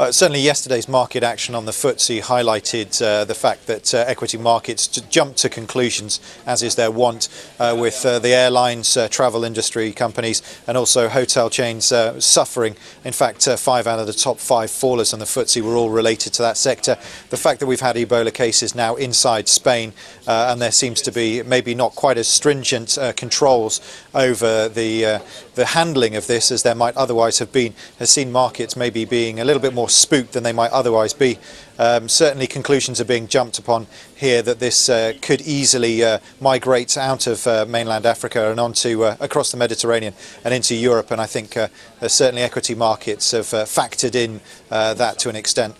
Certainly yesterday's market action on the FTSE highlighted the fact that equity markets jumped to conclusions, as is their wont, with the airlines, travel industry companies and also hotel chains suffering. In fact, 5 out of the top 5 fallers on the FTSE were all related to that sector. The fact that we've had Ebola cases now inside Spain and there seems to be maybe not quite as stringent controls over the handling of this as there might otherwise have been has seen markets maybe being a little bit more spooked than they might otherwise be. Certainly conclusions are being jumped upon here that this could easily migrate out of mainland Africa and onto across the Mediterranean and into Europe, and I think certainly equity markets have factored in that to an extent.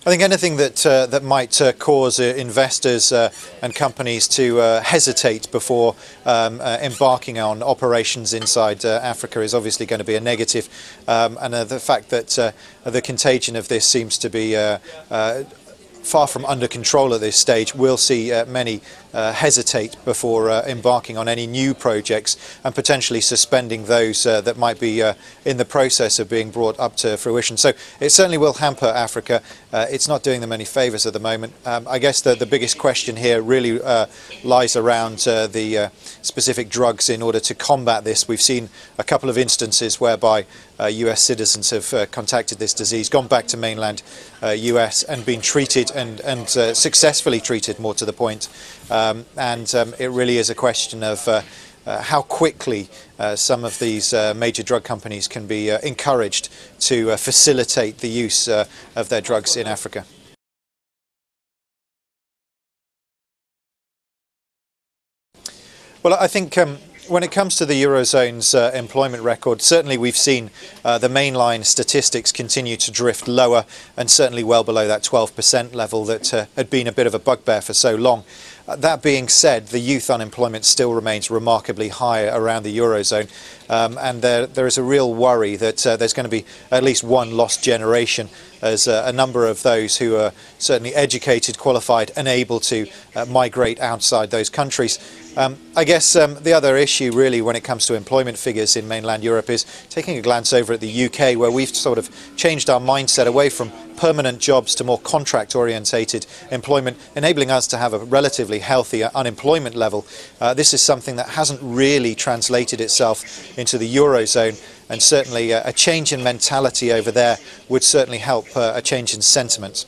I think anything that might cause investors and companies to hesitate before embarking on operations inside Africa is obviously going to be a negative, and the fact that the contagion of this seems to be far from under control at this stage will see many hesitate before embarking on any new projects and potentially suspending those that might be in the process of being brought up to fruition. So it certainly will hamper Africa. It's not doing them any favours at the moment. I guess the biggest question here really lies around the specific drugs in order to combat this. We've seen a couple of instances whereby US citizens have contacted this disease, gone back to mainland US and been treated and successfully treated, more to the point. It really is a question of how quickly some of these major drug companies can be encouraged to facilitate the use of their drugs in Africa. Well, I think when it comes to the Eurozone's employment record, certainly we've seen the mainline statistics continue to drift lower and certainly well below that 12% level that had been a bit of a bugbear for so long. That being said, the youth unemployment still remains remarkably high around the Eurozone, and there is a real worry that there's going to be at least one lost generation, as a number of those who are certainly educated, qualified and able to migrate outside those countries. I guess the other issue really when it comes to employment figures in mainland Europe is taking a glance over at the UK, where we've sort of changed our mindset away from permanent jobs to more contract-orientated employment, enabling us to have a relatively healthy unemployment level. This is something that hasn't really translated itself into the Eurozone, and certainly a change in mentality over there would certainly help a change in sentiment.